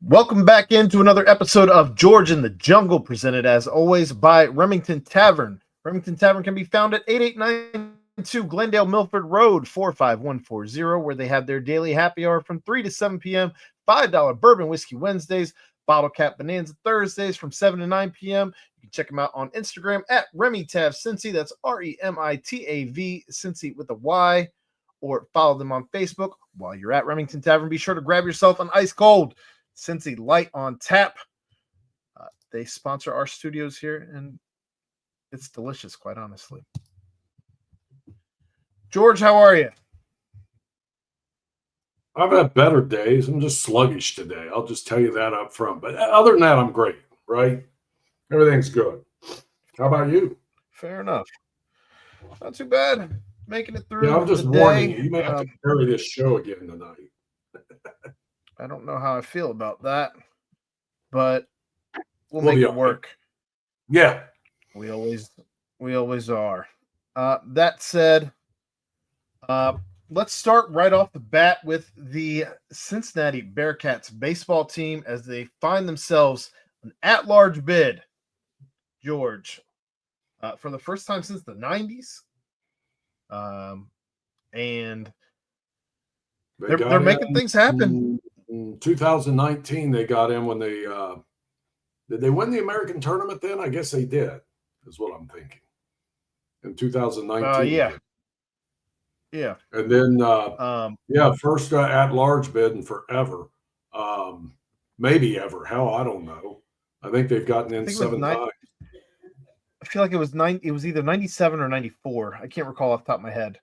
Welcome back into another episode of George in the Jungle, presented as always by Remington Tavern. Remington Tavern can be found at 8892 Glendale Milford Road, 45140, where they have their daily happy hour from 3 to 7 p.m., $5 bourbon whiskey Wednesdays, bottle cap bonanza Thursdays from 7 to 9 p.m. You can check them out on Instagram at RemyTavCincy. That's REMITAV, Cincy with a Y, or follow them on Facebook. While you're at Remington Tavern, be sure to grab yourself an ice cold Cincy Light on tap. They sponsor our studios here, and it's delicious, quite honestly. George, how are you? I've had better days. I'm just sluggish today. I'll just tell you that up front. But other than that, I'm great, right? Everything's good. How about you? Fair enough. Not too bad. Making it through. Yeah, I'm just warning you. You may have to carry this show again tonight. I don't know how I feel about that, but we'll make it work. Yeah. We always are. That said, let's start right off the bat with the Cincinnati Bearcats baseball team as they find themselves an at-large bid, George, for the first time since the 90s. And they're making things happen. In 2019, they got in when they did they win the American tournament then? I guess they did, is what I'm thinking. In 2019. Yeah. And then first at-large bid in forever. Maybe ever. Hell, I don't know. I think they've gotten in 7 times. I feel like it was either 97 or 94. I can't recall off the top of my head.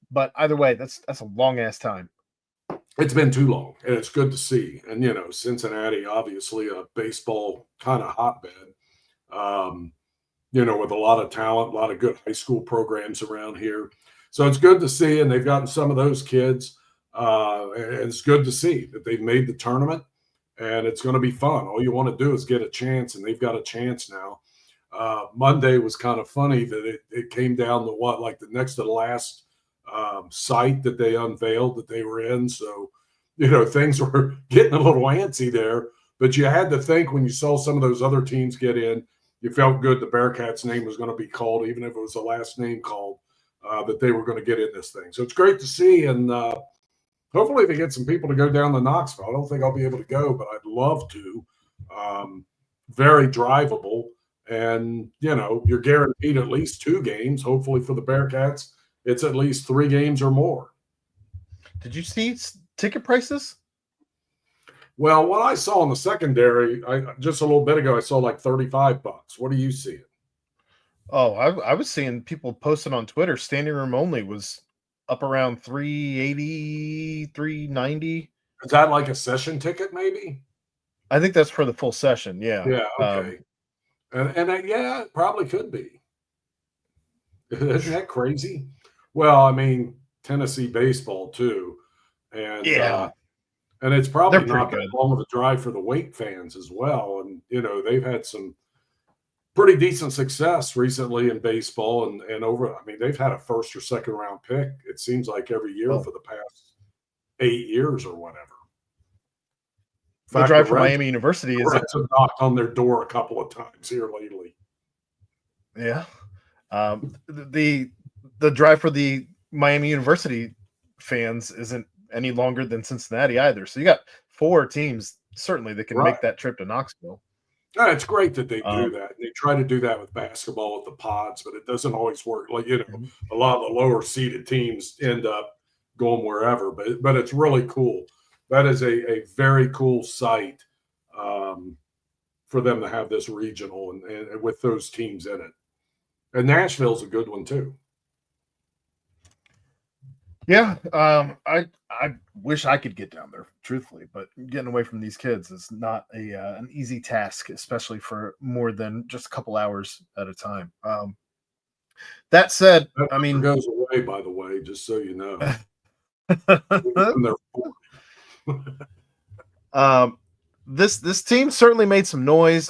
But either way, that's a long ass time. It's been too long, and it's good to see. And Cincinnati, obviously a baseball kind of hotbed. With a lot of talent, a lot of good high school programs around here. So it's good to see, and they've gotten some of those kids. And it's good to see that they've made the tournament, and it's going to be fun. All you want to do is get a chance, and they've got a chance now. Monday was kind of funny that it came down to the next to the last site that they unveiled that they were in. So, things were getting a little antsy there. But you had to think when you saw some of those other teams get in, you felt good the Bearcats' name was going to be called, even if it was the last name called, that they were going to get in this thing. So it's great to see. And hopefully they get some people to go down to Knoxville. I don't think I'll be able to go, but I'd love to. Very drivable. And, you're guaranteed at least 2 games. Hopefully for the Bearcats, it's at least 3 games or more. Did you see ticket prices? Well, what I saw in the secondary, just a little bit ago, I saw like $35. What are you seeing? Oh, I was seeing people posting on Twitter, standing room only was up around $380, $390. Is that like a session ticket, maybe? I think that's for the full session, yeah. Yeah, okay. It probably could be. Isn't that crazy? Well, I mean, Tennessee baseball too, and and it's probably not that long of a drive for the Wake fans as well. And they've had some pretty decent success recently in baseball, and over. I mean, they've had a first or second round pick. It seems like every year for the past 8 years or whatever. The drive for Miami University is knocked on their door a couple of times here lately. Yeah, the drive for the Miami University fans isn't any longer than Cincinnati either. So you got 4 teams certainly that can make that trip to Knoxville. Yeah, it's great that they do that. They try to do that with basketball with the pods, but it doesn't always work. Like a lot of the lower seeded teams end up going wherever. But it's really cool. That is a very cool site for them to have this regional and with those teams in it. And Nashville's a good one too. Yeah, I wish I could get down there, truthfully, but getting away from these kids is not an easy task, especially for more than just a couple hours at a time. That said, I mean, goes away, by the way, just so you know. This team certainly made some noise.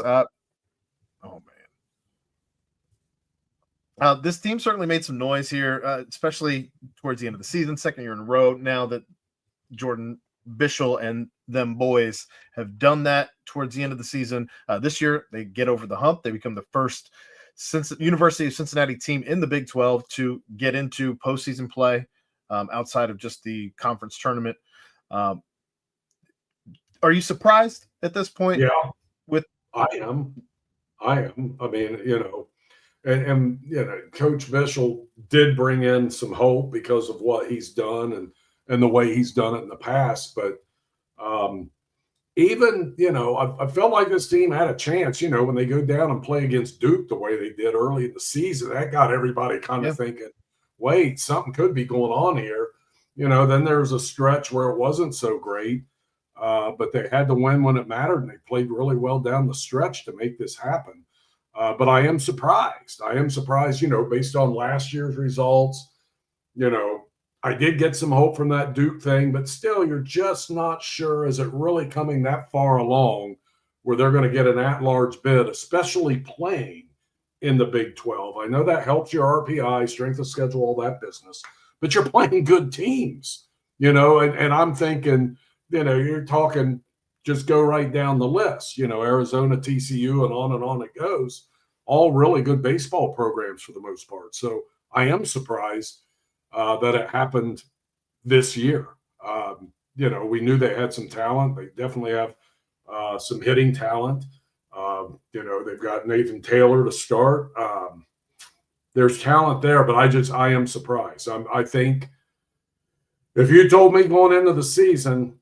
This team certainly made some noise here, especially towards the end of the season, second year in a row. Now that Jordan Bishel and them boys have done that towards the end of the season. This year, they get over the hump. They become the first University of Cincinnati team in the Big 12 to get into postseason play outside of just the conference tournament. Are you surprised at this point? Yeah, With I am. I mean, and Coach Bishel did bring in some hope because of what he's done and the way he's done it in the past. But even, I felt like this team had a chance, when they go down and play against Duke the way they did early in the season. That got everybody kind of thinking, wait, something could be going on here. Then there was a stretch where it wasn't so great, but they had to win when it mattered, and they played really well down the stretch to make this happen. But I am surprised. Based on last year's results, I did get some hope from that Duke thing, but still, you're just not sure, is it really coming that far along where they're going to get an at-large bid, especially playing in the Big 12. I know that helps your RPI, strength of schedule, all that business, but you're playing good teams, and I'm thinking, you're talking, just go right down the list, Arizona, TCU, and on it goes. All really good baseball programs for the most part. So I am surprised that it happened this year. We knew they had some talent. They definitely have some hitting talent. They've got Nathan Taylor to start. There's talent there, but I am surprised. I think if you told me going into the season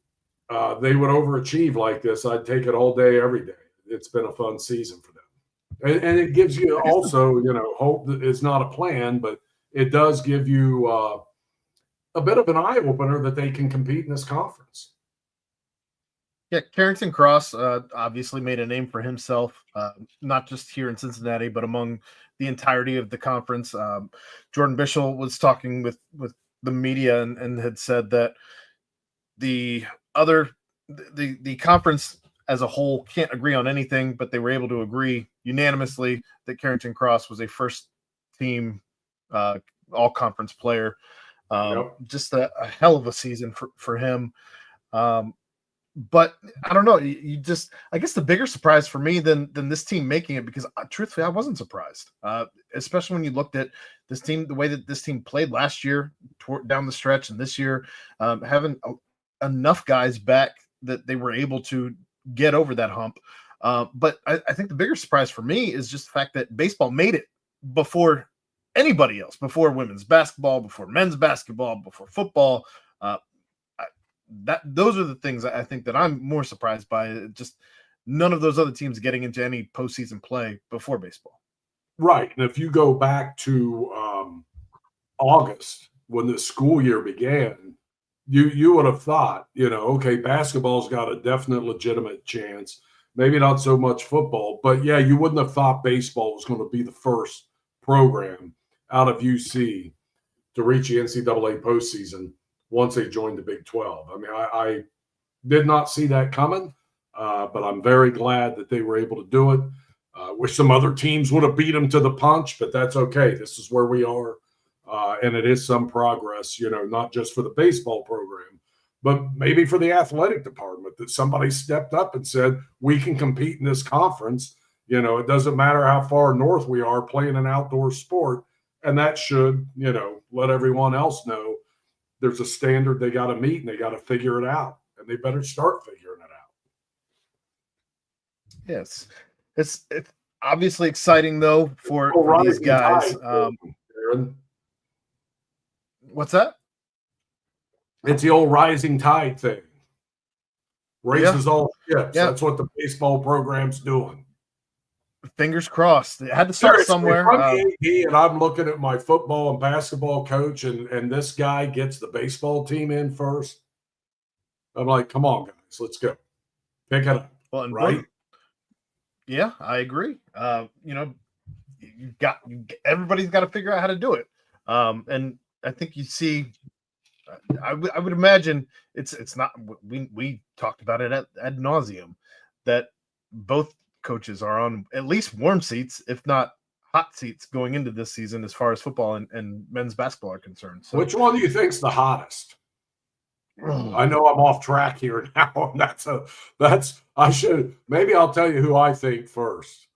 they would overachieve like this, I'd take it all day, every day. It's been a fun season for them. And it gives you also, hope that it's not a plan, but it does give you a bit of an eye opener that they can compete in this conference. Yeah, Carrington Cross obviously made a name for himself, not just here in Cincinnati, but among the entirety of the conference. Jordan Bishel was talking with the media and had said that the conference as a whole can't agree on anything, but they were able to agree unanimously that Carrington Cross was a first team all conference player. Just a hell of a season for him. But I don't know. I guess the bigger surprise for me than this team making it, because truthfully, I wasn't surprised, especially when you looked at this team, the way that this team played last year down the stretch, and this year having enough guys back that they were able to get over that hump. But I think the bigger surprise for me is just the fact that baseball made it before anybody else, before women's basketball, before men's basketball, before football. Those are the things I think that I'm more surprised by. Just none of those other teams getting into any postseason play before baseball. Right. And if you go back to August, when the school year began, you would have thought, okay, basketball's got a definite legitimate chance. Maybe not so much football, but yeah, you wouldn't have thought baseball was going to be the first program out of UC to reach the NCAA postseason once they joined the Big 12. I mean, I did not see that coming, but I'm very glad that they were able to do it. Wish some other teams would have beat them to the punch, but that's okay. This is where we are, and it is some progress, not just for the baseball program, but maybe for the athletic department, that somebody stepped up and said, we can compete in this conference. It doesn't matter how far north we are playing an outdoor sport, and that should, let everyone else know there's a standard they got to meet, and they got to figure it out, and they better start figuring it out. Yes. It's obviously exciting, though, for these guys. What's that? It's the old rising tide thing. Raises all ships. Yeah. That's what the baseball program's doing. Fingers crossed. It had to start somewhere. I'm the AD, and I'm looking at my football and basketball coach, and this guy gets the baseball team in first. I'm like, come on, guys, let's go. Pick it up. Well, right? Yeah, I agree. Everybody's got to figure out how to do it. And I think you see, I would imagine it's not. We talked about it ad nauseum that both coaches are on at least warm seats, if not hot seats, going into this season as far as football and men's basketball are concerned. So, which one do you think's the hottest? I know I'm off track here now. Maybe I'll tell you who I think first.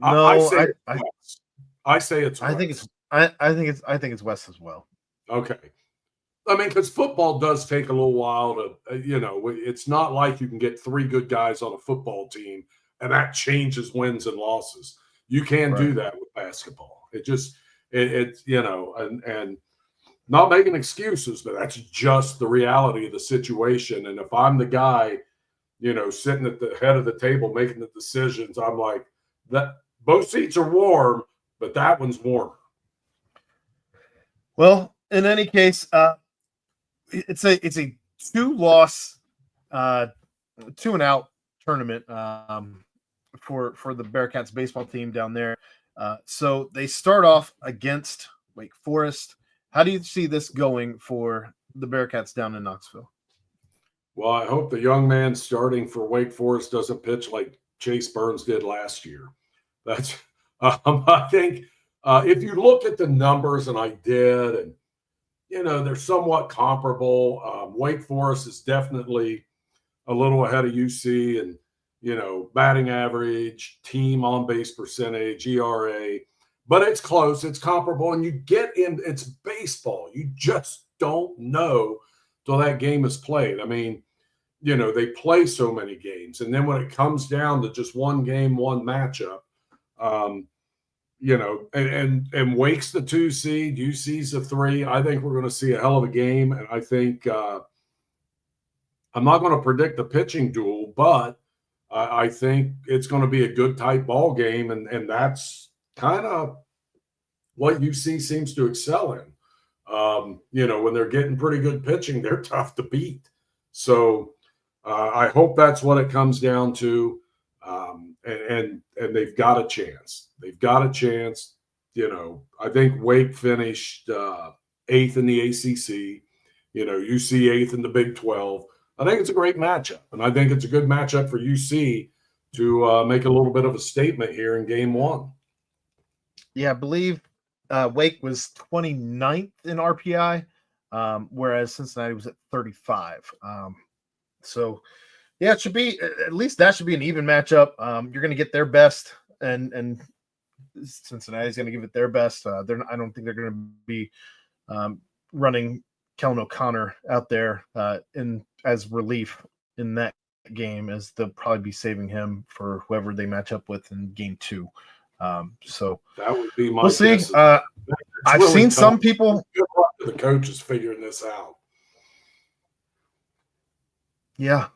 I No, say it's West. I say it's I think it's West. I think it's West as well. Okay. I mean, because football does take a little while to, it's not like you can get three good guys on a football team and that changes wins and losses. You can Right. do that with basketball. It's and not making excuses, but that's just the reality of the situation. And if I'm the guy, sitting at the head of the table making the decisions, I'm like, that both seats are warm, but that one's warmer. Well, in any case, it's a two-loss, 2-and-out tournament for the Bearcats baseball team down there. So they start off against Wake Forest. How do you see this going for the Bearcats down in Knoxville? Well, I hope the young man starting for Wake Forest doesn't pitch like Chase Burns did last year. That's, I think, if you look at the numbers, and I did, and they're somewhat comparable. Wake Forest is definitely a little ahead of UC, and batting average, team on base percentage, ERA, but it's close, it's comparable, and you get in. It's baseball. You just don't know till that game is played. I mean, they play so many games. And then when it comes down to just one game, one matchup, and Wake's the 2 seed, UC's the 3. I think we're going to see a hell of a game. And I think I'm not going to predict the pitching duel, but I think it's going to be a good tight ball game. And that's kind of what UC seems to excel in. When they're getting pretty good pitching, they're tough to beat. So, I hope that's what it comes down to, and they've got a chance. They've got a chance. I think Wake finished 8th in the ACC. UC 8th in the Big 12. I think it's a great matchup, and I think it's a good matchup for UC to make a little bit of a statement here in Game 1. Yeah, I believe Wake was 29th in RPI, whereas Cincinnati was at 35. So, yeah, it should be at least that should be an even matchup. You're going to get their best, and Cincinnati's going to give it their best. I don't think they're going to be running Kellen O'Connor out there in as relief in that game, as they'll probably be saving him for whoever they match up with in Game 2. So that would be my we'll see. guess. I've really seen some people. Good luck to the coaches figuring this out. Yeah,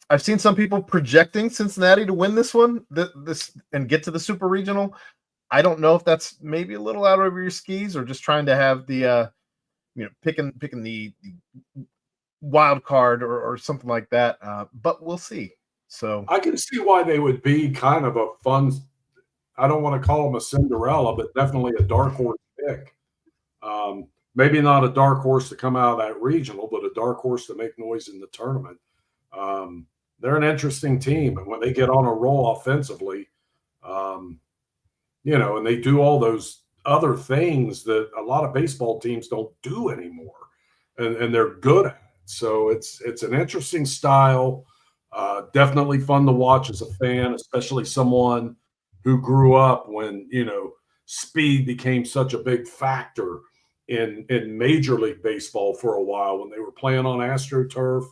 I've seen some people projecting Cincinnati to win this one, this and get to the Super Regional. I don't know if that's maybe a little out over your skis or just trying to have the picking the wild card or something like that. But we'll see. So I can see why they would be kind of a fun. I don't want to call them a Cinderella, but definitely a dark horse pick. Maybe not a dark horse to come out of that regional, but a dark horse to make noise in the tournament. They're an interesting team, and when they get on a roll offensively, and they do all those other things that a lot of baseball teams don't do anymore, and they're good at it. So it's an interesting style. Definitely fun to watch as a fan, especially someone who grew up when speed became such a big factor in Major League Baseball for a while when they were playing on AstroTurf.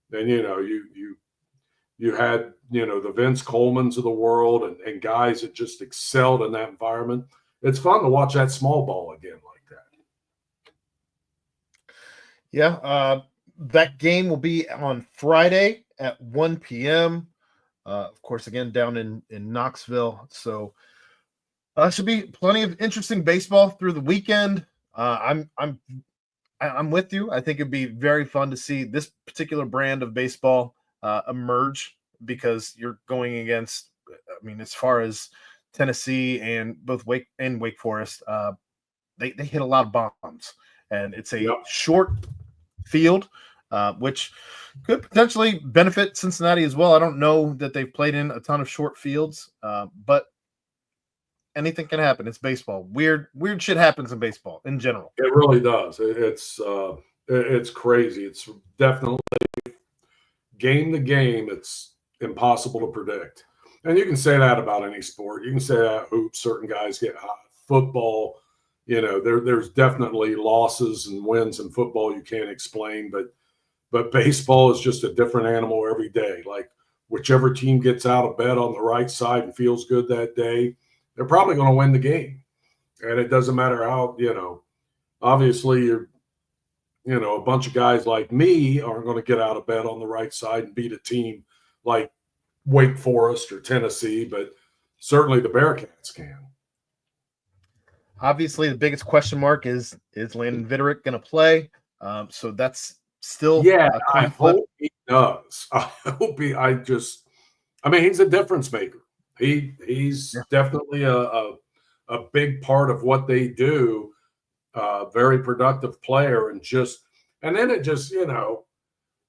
Then you had the Vince Colemans of the world and guys that just excelled in that environment. It's fun to watch that small ball again like that. Yeah, that game will be on Friday at 1 p.m. Of course, again down in Knoxville. So should be plenty of interesting baseball through the weekend. I'm with you. I think it'd be very fun to see this particular brand of baseball emerge, because you're going against, I mean, as far as Tennessee and both Wake Forest, they hit a lot of bombs, and it's a short field, which could potentially benefit Cincinnati as well. I don't know that they've played in a ton of short fields, but anything can happen. It's baseball. Weird shit happens in baseball in general. It really does. It's It's crazy. It's definitely game to game. It's impossible to predict. And you can say that about any sport. You can say that hoops, certain guys get hot. Football, there's definitely losses and wins in football you can't explain, but baseball is just a different animal every day. Like whichever team gets out of bed on the right side and feels good that day, they're probably going to win the game. And it doesn't matter how, obviously a bunch of guys like me aren't going to get out of bed on the right side and beat a team like Wake Forest or Tennessee, but certainly the Bearcats can. Obviously, the biggest question mark is Landon Vitterick going to play? So that's still a I coin flip. hope he does. I hope he. He's a difference maker. He's definitely a big part of what they do. Very productive player, and then it just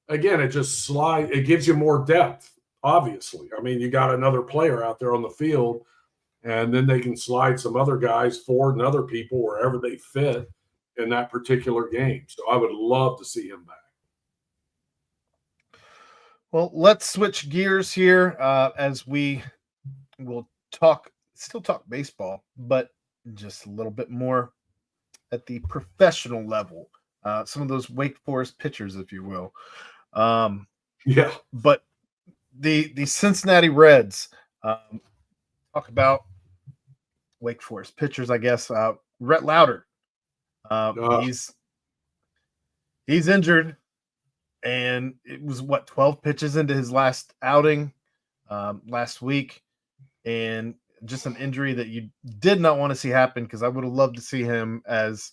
again it just slide. It gives you more depth. Obviously, you got another player out there on the field, and then they can slide some other guys forward and other people wherever they fit in that particular game. So I would love to see him back. Well, let's switch gears here as we will still talk baseball, but just a little bit more at the professional level. Some of those Wake Forest pitchers, if you will. Yeah. But the Cincinnati Reds, talk about Wake Forest pitchers, I guess. Rhett Lauder. He's injured, and it was 12 pitches into his last outing last week, and just an injury that you did not want to see happen, because I would have loved to see him as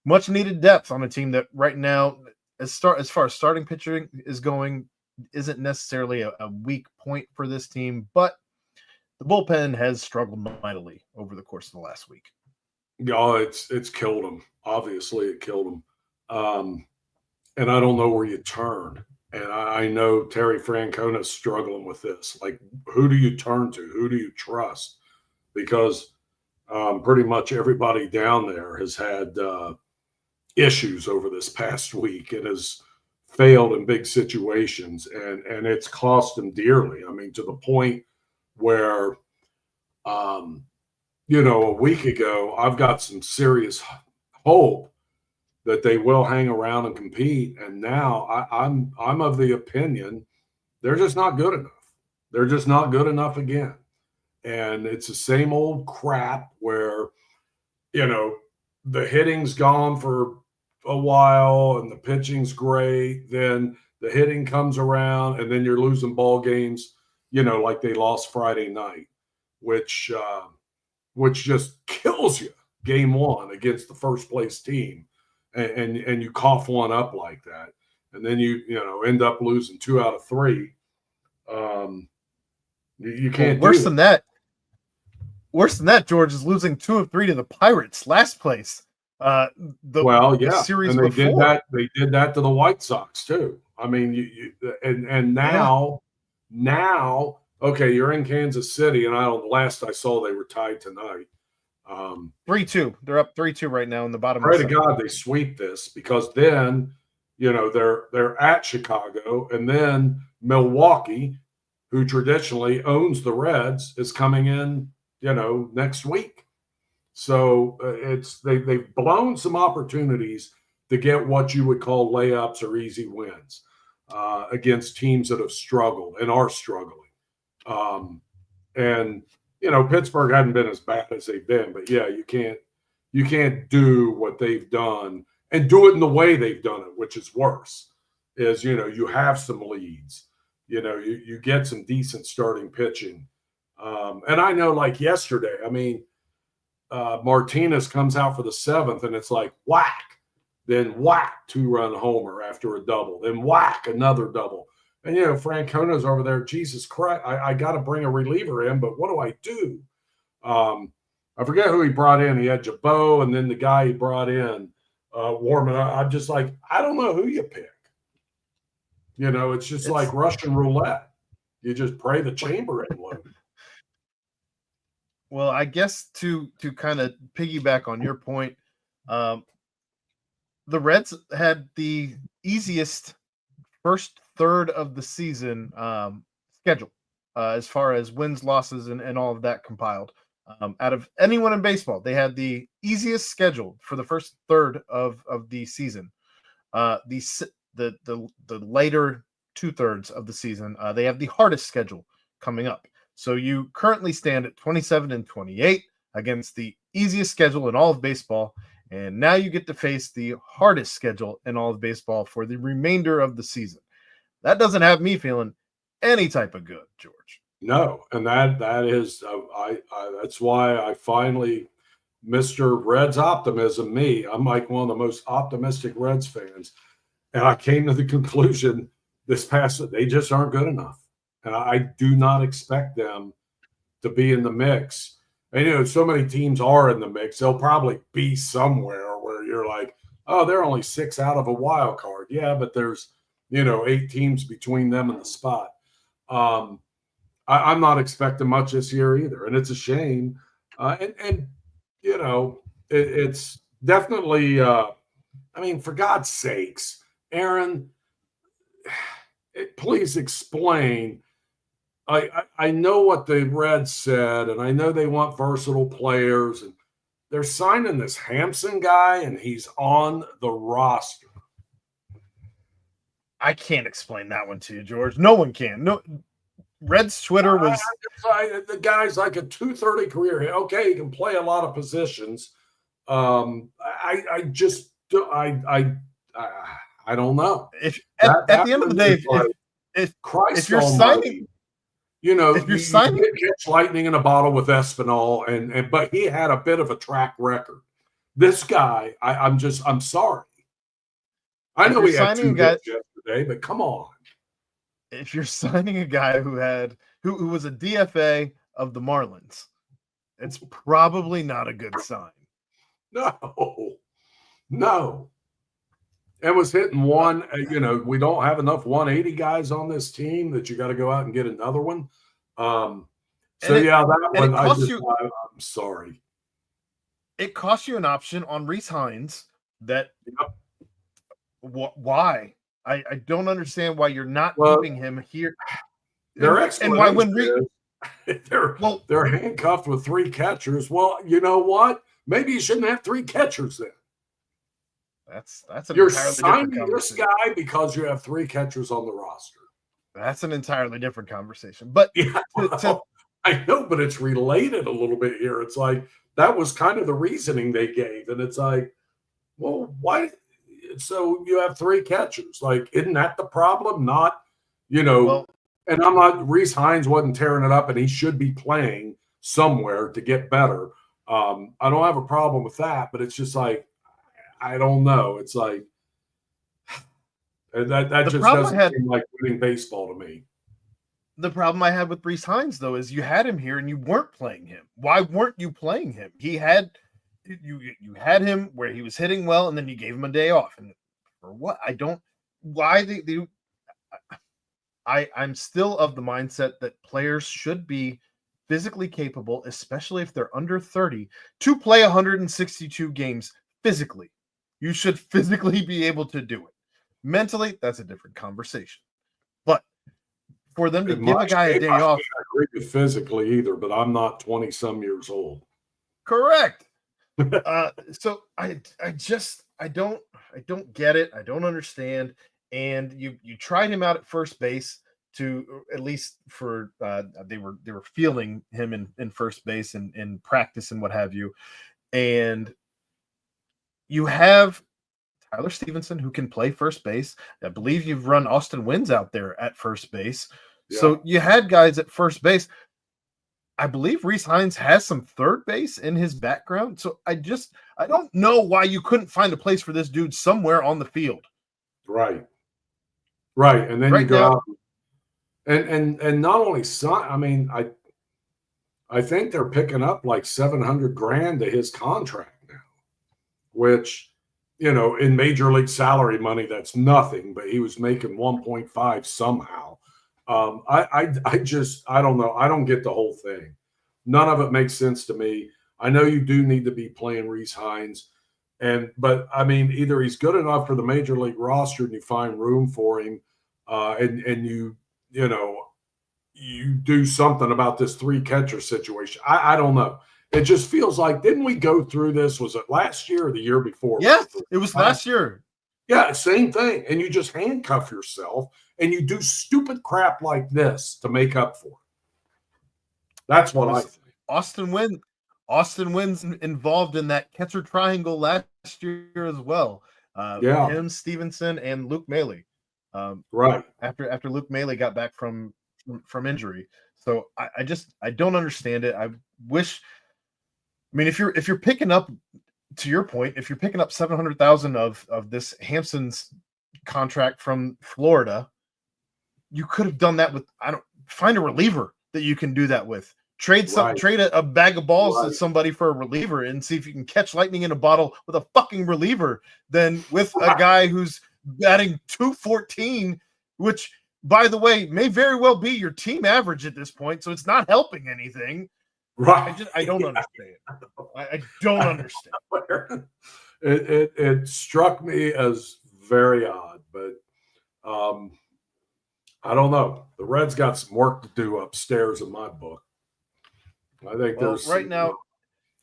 much needed depth on a team that right now, as far as starting pitching is going, isn't necessarily a weak point for this team, but the bullpen has struggled mightily over the course of the last week. Oh, it's killed him. Obviously, it killed him. And I don't know where you turn. And I know Terry Francona's struggling with this. Like, who do you turn to? Who do you trust? Because pretty much everybody down there has had issues over this past week and has failed in big situations, and it's cost them dearly. To the point where, a week ago, I've got some serious hope that they will hang around and compete. And now I'm of the opinion they're just not good enough. They're just not good enough again. And it's the same old crap where, the hitting's gone for a while and the pitching's great. Then the hitting comes around and then you're losing ball games, like they lost Friday night, which just kills you. Game one against the first place team. And you cough one up like that, and then you end up losing 2 out of 3. You can't. Worse than that, George, is losing 2 of 3 to the Pirates, last place. The series and they before. did that to the White Sox too. Now, okay, you're in Kansas City, and last I saw they were tied tonight. 3-2. They're up 3-2 right now in the bottom. Pray to God they sweep this, because then they're at Chicago, and then Milwaukee, who traditionally owns the Reds, is coming in next week. So they've blown some opportunities to get what you would call layups or easy wins against teams that have struggled and are struggling. And Pittsburgh hadn't been as bad as they've been, but yeah, you can't do what they've done and do it in the way they've done it, which is worse. Is you have some leads, you get some decent starting pitching, and I know, like yesterday, Martinez comes out for the 7th, and it's like whack, then whack, 2-run homer after a double, then whack, another double. And, Francona's over there. Jesus Christ, I got to bring a reliever in, but what do I do? I forget who he brought in. He had Jabot, and then the guy he brought in, warming up. I'm just like, I don't know who you pick. It's just like Russian roulette. You just pray the chamber ain't loaded. Well, I guess to kind of piggyback on your point, the Reds had the easiest first third of the season schedule as far as wins, losses, and all of that compiled. Out of anyone in baseball, they had the easiest schedule for the first third of the season. The later 2/3 of the season, they have the hardest schedule coming up. So you currently stand at 27-28 against the easiest schedule in all of baseball. And now you get to face the hardest schedule in all of baseball for the remainder of the season. That doesn't have me feeling any type of good, George. No, and that is I that's why I finally, Mr. Reds optimism, me, I'm like one of the most optimistic Reds fans, and I came to the conclusion this past they just aren't good enough, and I do not expect them to be in the mix. And so many teams are in the mix; they'll probably be somewhere where you're like, oh, they're only 6 out of a wild card. Yeah, but there's 8 teams between them and the spot. I'm not expecting much this year either, and it's a shame. It's definitely. I mean, for God's sakes, Aaron, please explain. I know what the Reds said, and I know they want versatile players, and they're signing this Hampson guy, and he's on the roster. I can't explain that one to you, George. No one can. No. Red's Twitter was the guy's like a 230 career. Okay, he can play a lot of positions. I don't know. If at the end of the day, if you're signing, if you're signing, you catch lightning in a bottle with Espinal, but he had a bit of a track record. This guy, I'm sorry. I know he had 2 hits yesterday, but come on. If you're signing a guy who was a DFA of the Marlins, it's probably not a good sign. No. It was hitting one. We don't have enough 180 guys on this team that you got to go out and get another one. I'm sorry. It cost you an option on Rhys Hines. That why? I don't understand why you're not keeping him here. Their explanation is they're handcuffed with 3 catchers. Well, you know what? Maybe you shouldn't have 3 catchers then. You're signing this guy because you have 3 catchers on the roster. That's an entirely different conversation. But I know, but it's related a little bit here. It's like that was kind of the reasoning they gave, and it's like, well, why? So you have 3 catchers. Like, isn't that the problem? Not, and I'm not, Rhys Hines wasn't tearing it up, and he should be playing somewhere to get better. I don't have a problem with that, but it's just like, I don't know. It's like, that just doesn't seem like winning baseball to me. The problem I had with Rhys Hines, though, is you had him here and you weren't playing him. Why weren't you playing him? You had him where he was hitting well, and then you gave him a day off. And for what? I'm still of the mindset that players should be physically capable, especially if they're under 30, to play 162 games physically. You should physically be able to do it. Mentally, that's a different conversation. But for them to give a guy a day off, I agree with physically either, but I'm not 20-some years old. Correct. So I don't get it. I don't understand. And you tried him out at first base to at least for they were fielding him in first base and in practice and what have you. And you have Tyler Stevenson who can play first base. I believe you've run Austin Wynns out there at first base. Yeah. So you had guys at first base. I believe Rhys Hines has some third base in his background. So I don't know why you couldn't find a place for this dude somewhere on the field. Right. And then you go out and not only I mean, I think they're picking up like $700,000 to his contract now, which, in major league salary money, that's nothing, but he was making 1.5 somehow. I don't know. I don't get the whole thing. None of it makes sense to me. I know you do need to be playing Rhys Hines. But I mean, either he's good enough for the major league roster and you find room for him, and you know you do something about this three catcher situation. I don't know. It just feels like, didn't we go through this? Was it last year or the year before? Yes, it was last year. Yeah, same thing. And you just handcuff yourself and you do stupid crap like this to make up for it. That's what I think. Austin Wynn's involved in that catcher triangle last year as well. Yeah. Him, Stevenson, and Luke Maile. Right. After Luke Maile got back from injury. So I don't understand it. I wish. I mean, if you're picking up, to your point, if you're picking up $700,000 of this Hampson's contract from Florida, you could have done that with find a reliever that you can do that with. Trade a bag of balls to somebody for a reliever and see if you can catch lightning in a bottle with a fucking reliever than with a guy who's batting .214, which, by the way, may very well be your team average at this point. So it's not helping anything. Right. I don't understand. I don't understand. It struck me as very odd, but I don't know. The Reds got some work to do upstairs in my book. I think there's right now.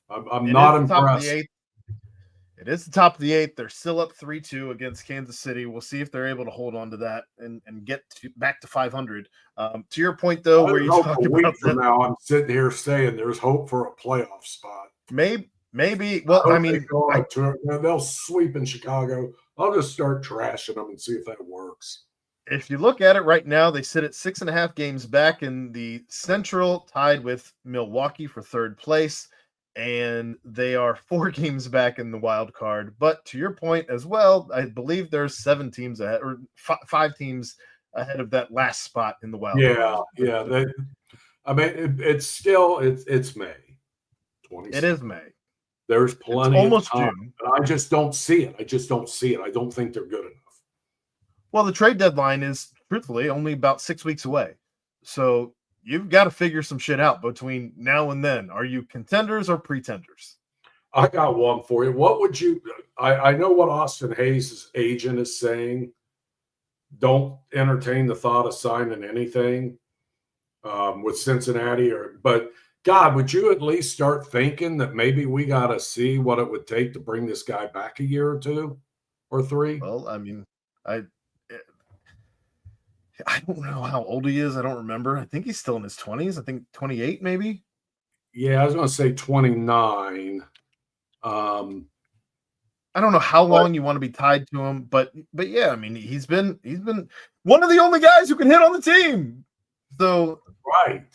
I'm not impressed. It is the top of the eighth. They're still up 3-2 against Kansas City. We'll see if they're able to hold on to that and get back to 500. To your point, though, where you talk about from now, I'm sitting here saying there's hope for a playoff spot. Maybe. Well, I mean, they'll sweep in Chicago. I'll just start trashing them and see if that works. If you look at it right now, they sit at 6.5 games back in the Central, tied with Milwaukee for third place, and they are 4 games back in the wild card. But to your point as well, I believe there's 7 teams ahead, or 5 teams ahead of that last spot in the wild card. Yeah. I mean, it's May. It is May. There's plenty of time. June. But I just don't see it. I don't think they're good enough. Well, the trade deadline is, truthfully, only about 6 weeks away. So you've got to figure some shit out between now and then. Are you contenders or pretenders? I got one for you. What would you – I know what Austin Hayes' agent is saying. Don't entertain the thought of signing anything with Cincinnati. But, God, would you at least start thinking that maybe we got to see what it would take to bring this guy back a year or 2 or 3? Well, I mean, I don't know how old he is. I don't remember. I think he's still in his 20s. I think 28 maybe. Yeah, I was going to say 29. I don't know how long you want to be tied to him, but yeah, I mean, he's been one of the only guys who can hit on the team. So right.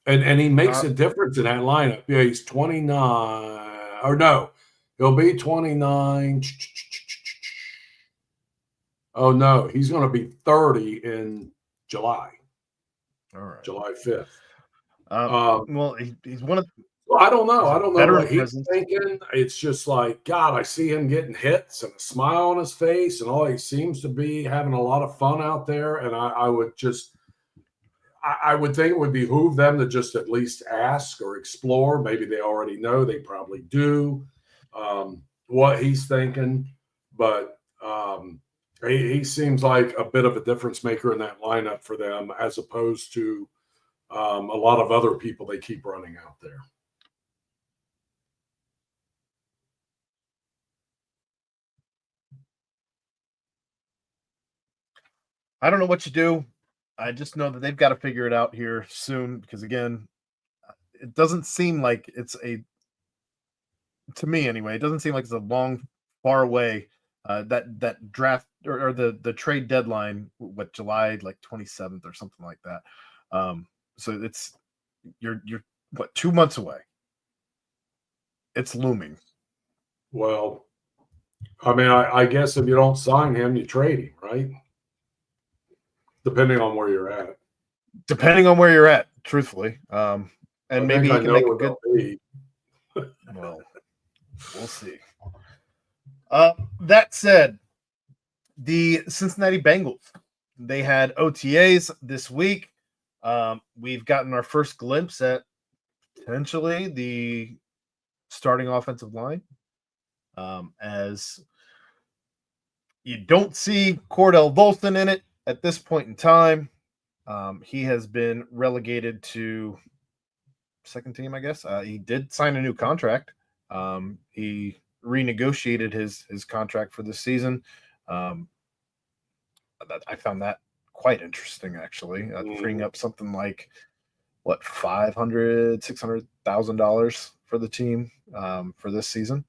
And he makes a difference in that lineup. Yeah, he's 29. Or no, he'll be 29. Oh, no, he's going to be 30 in July. All right. July 5th. Well, he's one of – I don't know. I don't know what he's presence. thinking. It's just like, God, I see him getting hits and a smile on his face, and all he seems to be having a lot of fun out there. And I would think it would behoove them to just at least ask or explore. Maybe they already know. They probably do what he's thinking. But he seems like a bit of a difference maker in that lineup for them, as opposed to a lot of other people they keep running out there. I don't know what you do. I just know that they've got to figure it out here soon because, again, it doesn't seem like it's to me anyway, it doesn't seem like it's a long, far away. That draft or the trade deadline, what, July like 27th or something like that. So it's you're what, 2 months away. It's looming. Well, I mean, I guess if you don't sign him, you trade him, right? Depending on where you're at. Truthfully. And maybe he can make a good. Well, we'll see. That said, the Cincinnati Bengals, they had OTAs this week. We've gotten our first glimpse at potentially the starting offensive line. as you don't see Cordell Volson in it at this point in time. He has been relegated to second team, I guess. He did sign a new contract. He renegotiated his contract for this season. Um, I found that quite interesting, actually, freeing up something like what 500, $600,000 for the team for this season.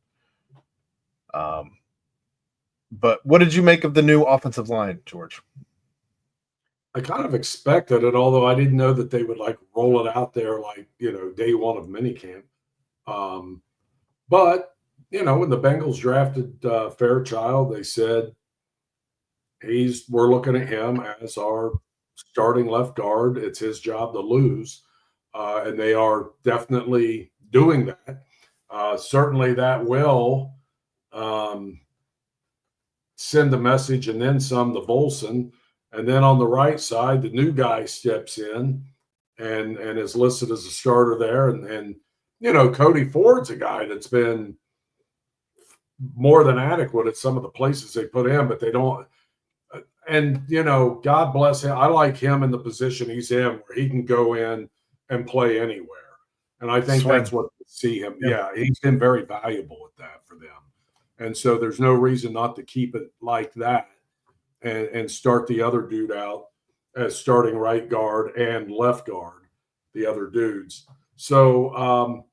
But what did you make of the new offensive line, George? I kind of expected it, although I didn't know that they would like roll it out there like, day one of minicamp. Um, but, when the Bengals drafted Fairchild, they said we're looking at him as our starting left guard. It's his job to lose. And they are definitely doing that. Certainly that will send a message and then some to Volson. And then on the right side, the new guy steps in and is listed as a starter there. And Cody Ford's a guy that's been more than adequate at some of the places they put him, but they don't. And, God bless him. I like him in the position he's in where he can go in and play anywhere. And I think that's what we see him. Yeah, he's been very valuable at that for them. And so there's no reason not to keep it like that and start the other dude out as starting right guard and left guard, the other dudes. So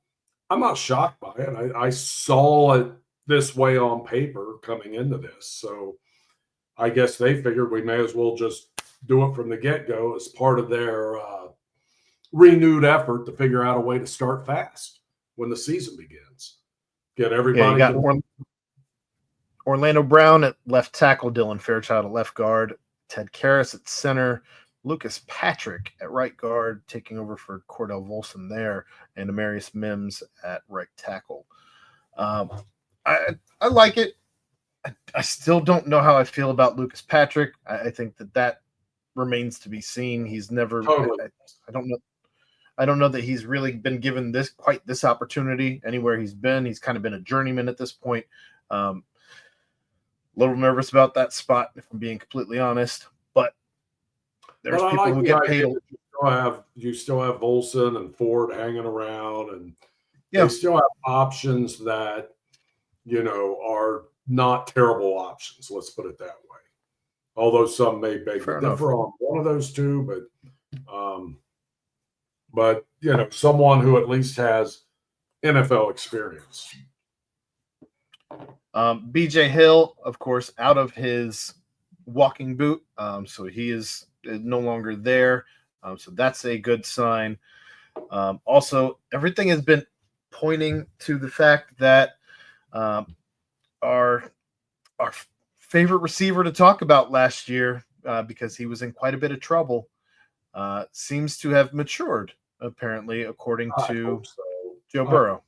I'm not shocked by it. I saw it this way on paper coming into this. So I guess they figured we may as well just do it from the get-go as part of their renewed effort to figure out a way to start fast when the season begins. Get everybody. Yeah, you got Orlando Brown at left tackle, Dylan Fairchild at left guard, Ted Karras at center, Lucas Patrick at right guard, taking over for Cordell Volson there, and Amarius Mims at right tackle. I like it. I still don't know how I feel about Lucas Patrick. I think that remains to be seen. He's never. Totally. I don't know. I don't know that he's really been given this opportunity anywhere he's been. He's kind of been a journeyman at this point. A little nervous about that spot, if I'm being completely honest. But there's people who get paid. You still have Volson and Ford hanging around, and they still have options that are not terrible options. Let's put it that way. Although some may beg to differ on one of those two, but someone who at least has NFL experience. BJ Hill, of course, out of his walking boot, so he is no longer there. So that's a good sign. Also, everything has been pointing to the fact that our favorite receiver to talk about last year, because he was in quite a bit of trouble, seems to have matured, apparently, according to Joe Burrow.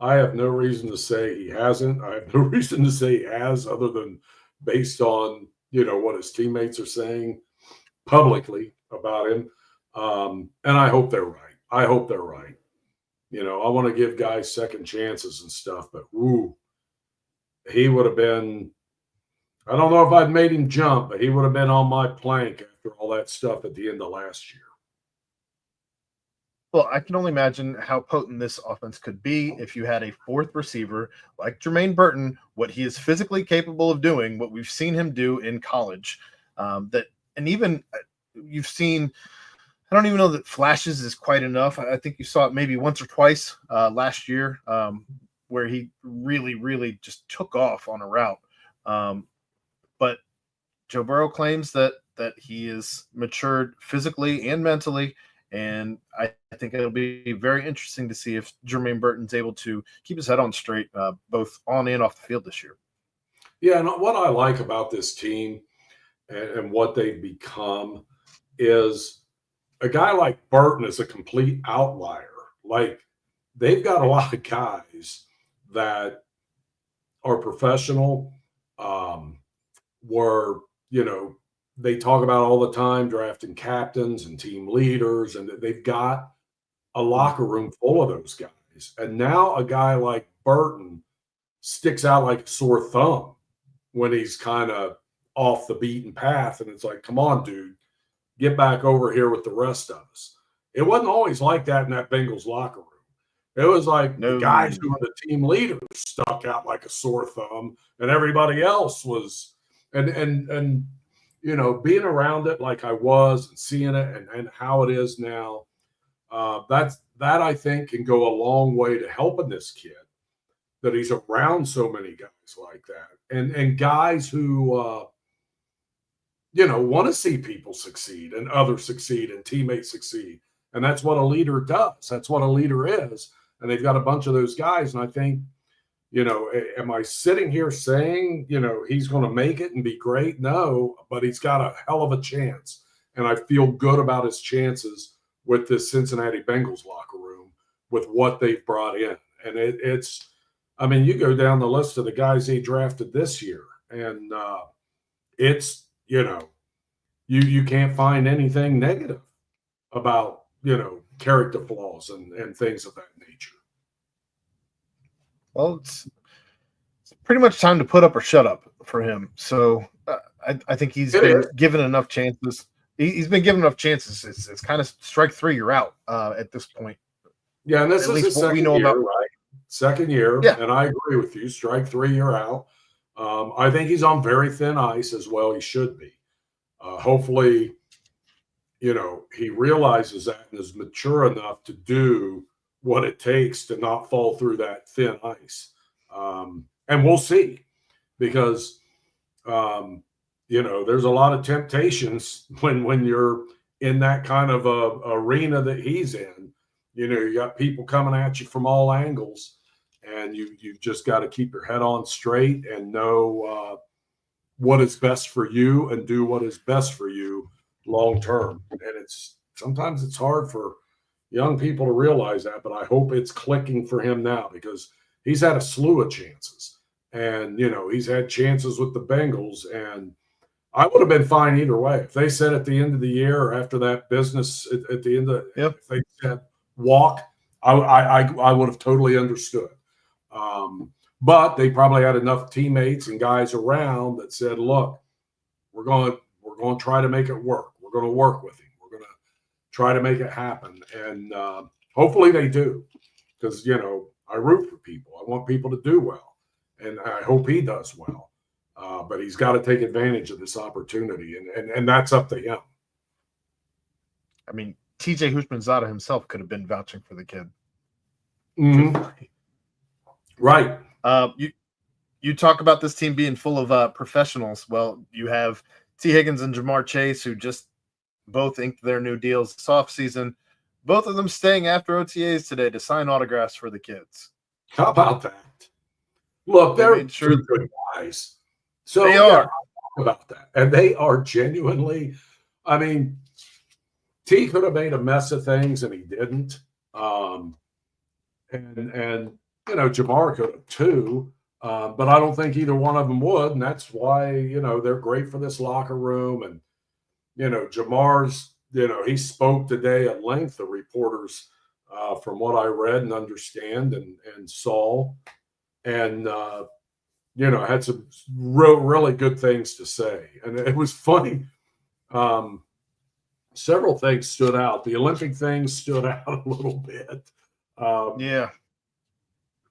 I have no reason to say he hasn't. I have no reason to say he has, other than based on what his teammates are saying publicly about him. And I hope they're right. I want to give guys second chances and stuff, but he would have been. I don't know if I'd made him jump, but he would have been on my plank after all that stuff at the end of last year. Well, I can only imagine how potent this offense could be if you had a fourth receiver like Jermaine Burton, what he is physically capable of doing, what we've seen him do in college. Even you've seen, I don't even know that flashes is quite enough. I think you saw it maybe once or twice last year where he really, really just took off on a route. But Joe Burrow claims that he is matured physically and mentally. And I think it'll be very interesting to see if Jermaine Burton's able to keep his head on straight, both on and off the field this year. Yeah, and what I like about this team and what they've become is a guy like Burton is a complete outlier. Like, they've got a lot of guys that are professional, they talk about all the time drafting captains and team leaders, and they've got a locker room full of those guys. And now a guy like Burton sticks out like a sore thumb when he's kind of off the beaten path. And it's like, come on, dude, get back over here with the rest of us. It wasn't always like that in that Bengals locker room. It was like the guys who were the team leaders stuck out like a sore thumb, and everybody else was, and you know, being around it like I was and seeing it and how it is now, that I think can go a long way to helping this kid, that he's around so many guys like that, and guys who you know, want to see people succeed and others succeed and teammates succeed. And that's what a leader does. That's what a leader is. And they've got a bunch of those guys. And I think, you know, am I sitting here saying, you know, he's going to make it and be great? No, but he's got a hell of a chance. And I feel good about his chances with this Cincinnati Bengals locker room with what they've brought in. And it's, I mean, you go down the list of the guys they drafted this year, and it's, you know, you can't find anything negative about, you know, character flaws and things of that nature. Well, it's pretty much time to put up or shut up for him. So I think he's been given enough chances. He's been given enough chances. It's kind of strike three, you're out at this point. Yeah, and this is his second year, right? Second year, yeah. And I agree with you. Strike three, you're out. I think he's on very thin ice as well. He should be. Hopefully, you know, he realizes that and is mature enough to do what it takes to not fall through that thin ice. And we'll see, because, you know, there's a lot of temptations when you're in that kind of a arena that he's in. You know, you got people coming at you from all angles, and you've just got to keep your head on straight and know what is best for you and do what is best for you long term. And sometimes it's hard for young people to realize that, but I hope it's clicking for him now, because he's had a slew of chances, and, you know, he's had chances with the Bengals, and I would have been fine either way. If they said at the end of the year or after that business at the end of, if they said walk, I would have totally understood. But they probably had enough teammates and guys around that said, look, we're going to try to make it work. We're going to work with him. We're going to try to make it happen. And hopefully they do, because, you know, I root for people. I want people to do well, and I hope he does well. But he's got to take advantage of this opportunity, and that's up to him. I mean, TJ Houshmandzadeh himself could have been vouching for the kid. Mm-hmm. Right. You talk about this team being full of professionals. Well, you have T. Higgins and Jamar Chase, who just both inked their new deals this offseason. Both of them staying after OTAs today to sign autographs for the kids. How about that? Look, they're two good guys. So they are. About that. And they are genuinely, I mean, T could have made a mess of things, and he didn't. And you know, Jamar could have too. But I don't think either one of them would. And that's why, you know, they're great for this locker room. And, you know, Jamar's, you know, he spoke today at length, the reporters, from what I read and understand and saw. And, you know, had some really good things to say. And it was funny. Several things stood out. The Olympic thing stood out a little bit. Yeah.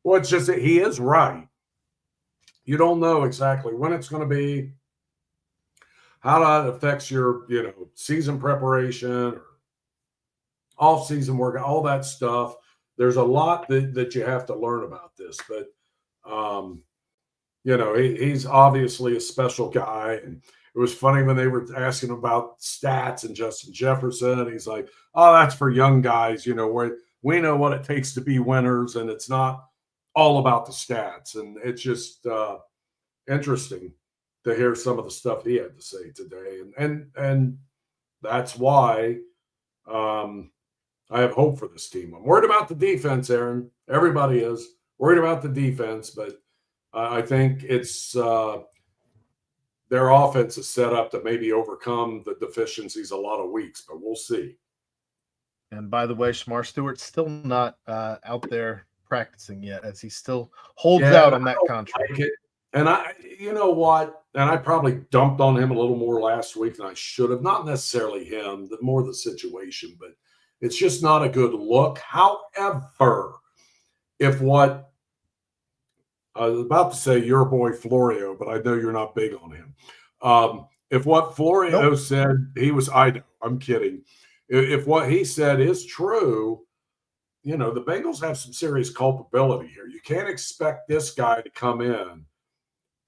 Well, it's just that he is right. You don't know exactly when it's going to be, how that affects your, you know, season preparation or off-season work, all that stuff. There's a lot that you have to learn about this. But, you know, he's obviously a special guy. And it was funny when they were asking about stats and Justin Jefferson, and he's like, oh, that's for young guys, you know, where we know what it takes to be winners, and it's not all about the stats. And it's just interesting to hear some of the stuff he had to say today. And that's why I have hope for this team. I'm worried about the defense, Aaron. Everybody is worried about the defense, but I think it's their offense is set up to maybe overcome the deficiencies a lot of weeks, but we'll see. And by the way, Shamar Stewart's still not out there practicing yet, as he still holds Yeah, out and on I that don't contract. like it. And you know what? And I probably dumped on him a little more last week than I should have. Not necessarily him, more the situation, but it's just not a good look. However, if what I was about to say your boy Florio, but I know you're not big on him. If what Florio Nope. said, I know, I'm kidding. If what he said is true, you know, the Bengals have some serious culpability here. You can't expect this guy to come in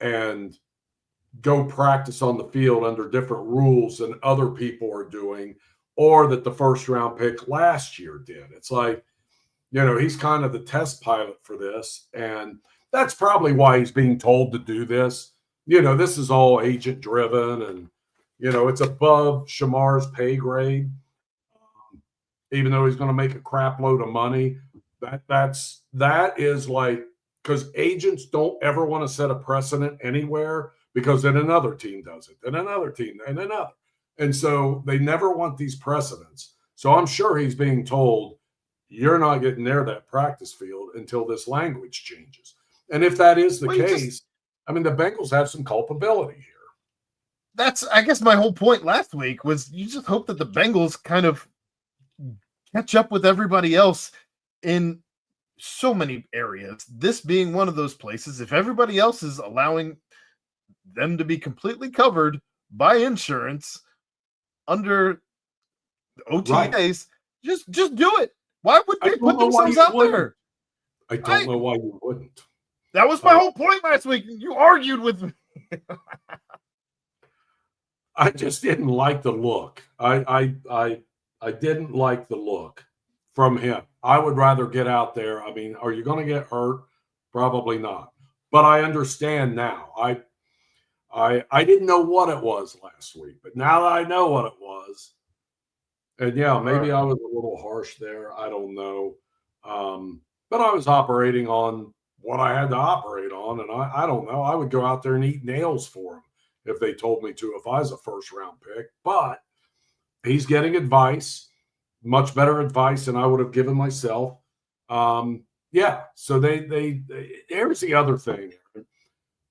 and go practice on the field under different rules than other people are doing, or that the first round pick last year did. It's like, you know, he's kind of the test pilot for this. And that's probably why he's being told to do this. You know, this is all agent driven, and, you know, it's above Shamar's pay grade. Even though he's going to make a crap load of money, that is like, because agents don't ever want to set a precedent anywhere, because then another team does it, then another team, and another. And so they never want these precedents. So I'm sure he's being told, you're not getting near that practice field until this language changes. And if that is the case, I mean, the Bengals have some culpability here. That's, I guess, my whole point last week was you just hope that the Bengals kind of catch up with everybody else in so many areas. This being one of those places, if everybody else is allowing them to be completely covered by insurance under OTAs, right, just do it. Why would they put themselves out there? I don't know why you wouldn't. That was my whole point last week. You argued with me. I just didn't like the look. I didn't like the look from him. I would rather get out there. I mean, are you going to get hurt? Probably not. But I understand now. I didn't know what it was last week, but now that I know what it was, and yeah, maybe I was a little harsh there. I don't know. But I was operating on what I had to operate on, and I don't know. I would go out there and eat nails for him if they told me to, if I was a first round pick. But he's getting advice, much better advice than I would have given myself. Yeah. So they here's the other thing.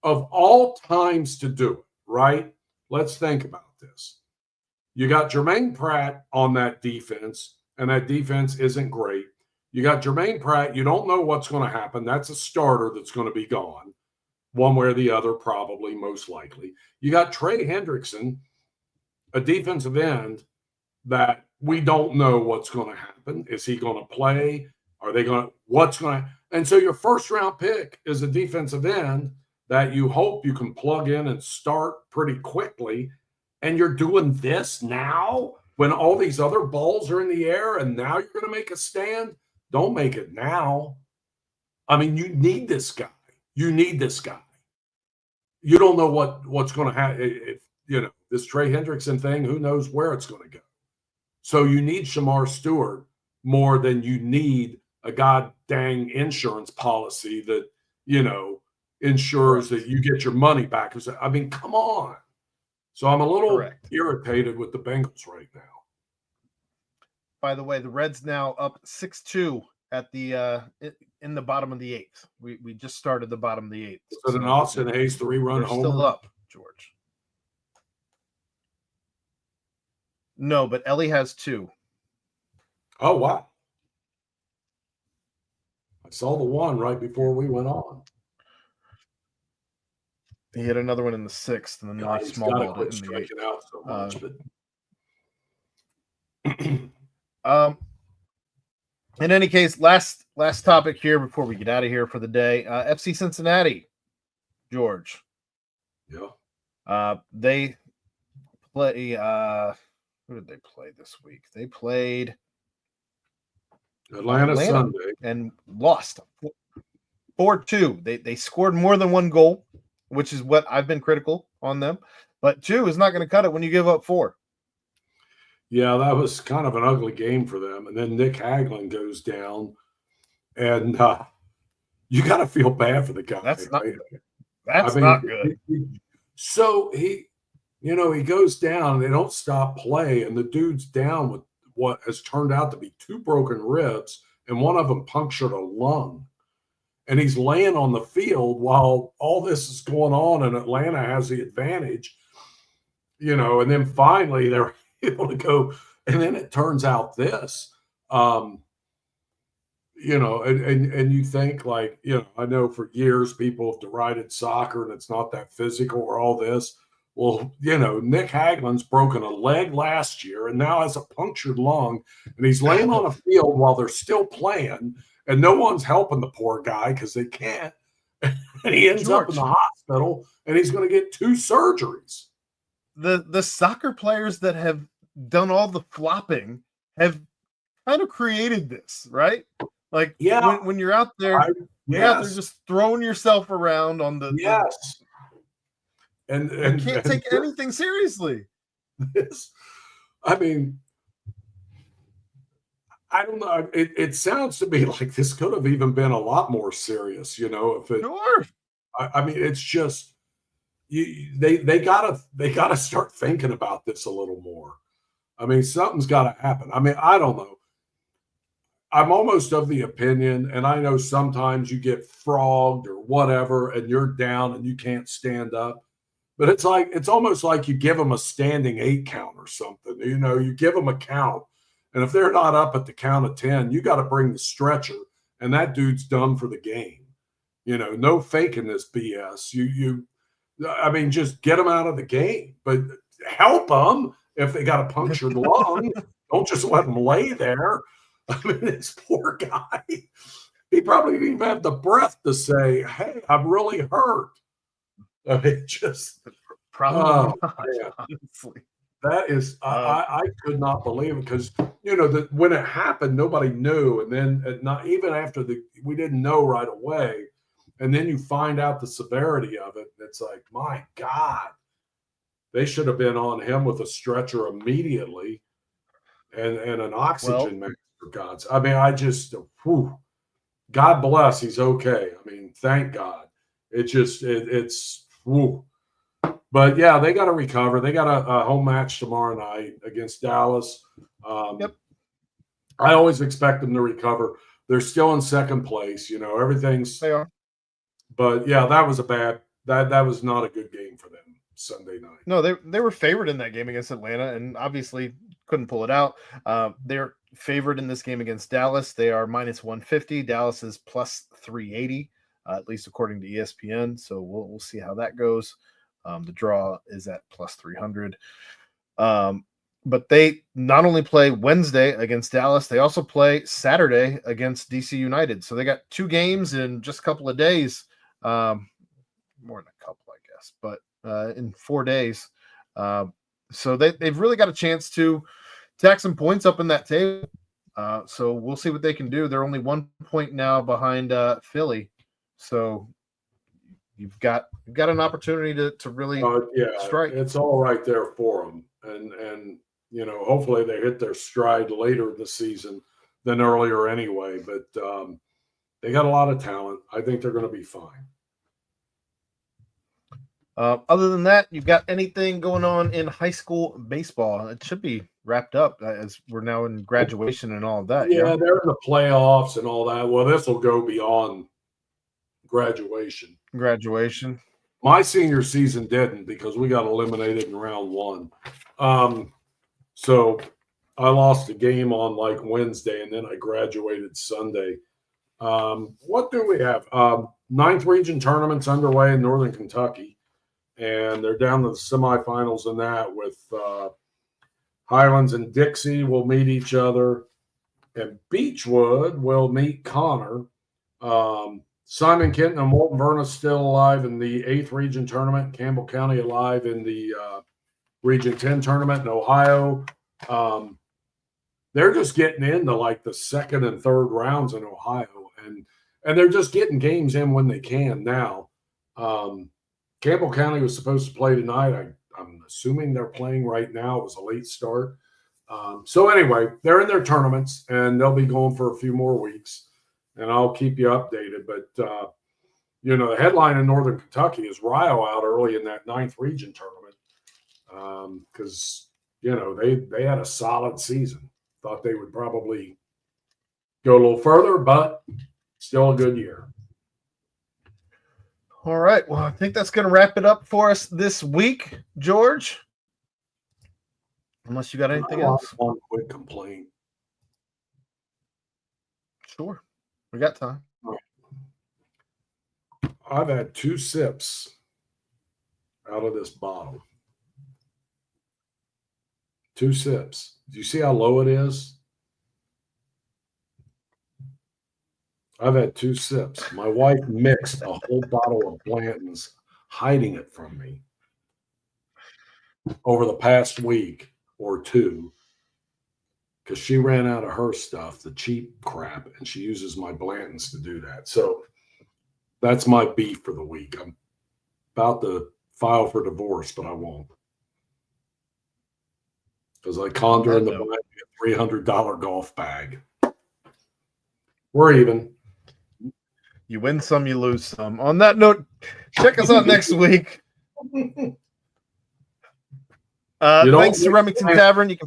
Of all times to do it, right? Let's think about this. You got Jermaine Pratt on that defense, and that defense isn't great. You got Jermaine Pratt. You don't know what's going to happen. That's a starter that's going to be gone one way or the other, probably, most likely. You got Trey Hendrickson, a defensive end that we don't know what's going to happen. Is he going to play? Are they going to – what's going to – and so your first-round pick is a defensive end that you hope you can plug in and start pretty quickly, and you're doing this now when all these other balls are in the air, and now you're going to make a stand? Don't make it now. I mean, you need this guy. You need this guy. You don't know what's going to happen. If, you know, this Trey Hendrickson thing, who knows where it's going to go. So you need Shamar Stewart more than you need a god dang insurance policy that, you know, ensures that you get your money back. I mean, come on. So I'm a little irritated with the Bengals right now. By the way, the Reds now up 6-2 at the in the bottom of the eighth. We just started the bottom of the eighth. So an Austin Hayes 3-run homer. Still up, George. No, but Ellie has 2. Oh, wow. I saw the one right before we went on. He hit another one in the 6th, and then really small balled it in the 8th. Out so much, but in any case, last topic here before we get out of here for the day. FC Cincinnati, George. Yeah. They play. Who did they play this week? They played Atlanta Sunday and lost 4-2. They scored more than 1 goal, which is what I've been critical on them. But 2 is not going to cut it when you give up 4. Yeah, that was kind of an ugly game for them. And then Nick Hagelin goes down, and you got to feel bad for the guy. That's not good. So he goes down, and they don't stop play, and the dude's down with what has turned out to be 2 broken ribs, and one of them punctured a lung. and he's laying on the field while all this is going on, and Atlanta has the advantage, and then finally they're able to go, and then it turns out this, and you think like, I know for years people have derided soccer and it's not that physical or all this. Well, Nick Haglin's broken a leg last year and now has a punctured lung, and he's laying on a field while they're still playing, and no one's helping the poor guy because they can't. And he ends up in the hospital, and he's going to get 2 surgeries. The soccer players that have done all the flopping have kind of created this, right? Like, when you're out there, you're out there just throwing yourself around on the and you can't take anything seriously. I mean, I don't know. It sounds to me like this could have even been a lot more serious, if it. Sure. I mean, it's just they gotta start thinking about this a little more. I mean, something's got to happen. I mean, I don't know. I'm almost of the opinion, and I know sometimes you get frogged or whatever, and you're down and you can't stand up. But it's almost like you give them a standing 8 count or something. You give them a count, and if they're not up at the count of 10, you got to bring the stretcher, and that dude's done for the game. No faking this BS. I mean, just get them out of the game, but help them if they got a punctured lung. Don't just let them lay there. I mean, this poor guy, he probably didn't even have the breath to say, "Hey, I'm really hurt." I mean, just probably not, honestly. That is, I could not believe it, because that when it happened, nobody knew, and then not even after we didn't know right away, and then you find out the severity of it. It's like, my God, they should have been on him with a stretcher immediately, and an oxygen mask. For God's, I mean, I just, God bless, he's okay. I mean, thank God. It's. But yeah, they got to recover. They got a home match tomorrow night against Dallas. Yep. I always expect them to recover. They're still in second place. Everything's. They are. But yeah, that was that was not a good game for them Sunday night. No, they were favored in that game against Atlanta, and obviously couldn't pull it out. They're favored in this game against Dallas. They are -150. Dallas is +380, at least according to ESPN. So we'll see how that goes. The draw is at +300. But they not only play Wednesday against Dallas, they also play Saturday against DC United. So they got 2 games in just a couple of days. More than a couple, I guess, but in 4 days. So they've really got a chance to tack some points up in that table. So we'll see what they can do. They're only 1 point now behind Philly. So you've got an opportunity to really strike. It's all right there for them. And hopefully they hit their stride later in the season than earlier anyway. But they got a lot of talent. I think they're going to be fine. Other than that, you've got anything going on in high school baseball? It should be wrapped up as we're now in graduation and all of that. Yeah, they're in the playoffs and all that. Well, this will go beyond graduation. My senior season didn't, because we got eliminated in round 1. So I lost a game on like Wednesday, and then I graduated Sunday. What do we have? 9th region tournaments underway in Northern Kentucky. And they're down to the semifinals in that, with Highlands and Dixie will meet each other, and Beechwood will meet Connor. Simon Kenton and Walton Verna still alive in the 8th region tournament. Campbell County alive in the Region 10 tournament in Ohio. They're just getting into like the 2nd and 3rd rounds in Ohio, and they're just getting games in when they can now. Campbell County was supposed to play tonight. I'm assuming they're playing right now. It was a late start. So anyway, they're in their tournaments, and they'll be going for a few more weeks, and I'll keep you updated. But, the headline in Northern Kentucky is Rio out early in that 9th region tournament, because, they had a solid season. Thought they would probably go a little further, but still a good year. All right. Well, I think that's going to wrap it up for us this week, George. Unless you got anything else. One quick complaint. Sure. We got time. I've had 2 sips out of this bottle. 2 sips. Do you see how low it is? I've had 2 sips. My wife mixed a whole bottle of Blanton's, hiding it from me over the past week or 2 because she ran out of her stuff, the cheap crap, and she uses my Blanton's to do that. So that's my beef for the week. I'm about to file for divorce, but I won't. Because I conjure in the mind a $300 golf bag. We're even. You win some, you lose some. On that note, check us out next week. Thanks to Remington Tavern.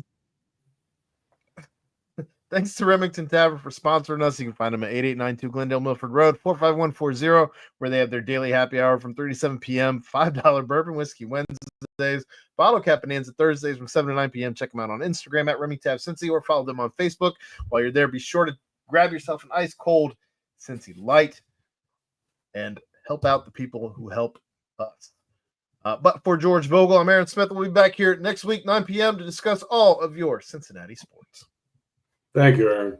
Thanks to Remington Tavern for sponsoring us. You can find them at 8892 Glendale Milford Road, 45140, where they have their daily happy hour from 3 to 7 p.m., $5 bourbon whiskey Wednesdays, bottle cap bonanza Thursdays from 7 to 9 p.m. Check them out on Instagram at RemingTavCincy or follow them on Facebook. While you're there, be sure to grab yourself an ice cold Cincy Light and help out the people who help us. But for George Vogel, I'm Aaron Smith. We'll be back here next week, 9 p.m. to discuss all of your Cincinnati sports. Thank you, Aaron.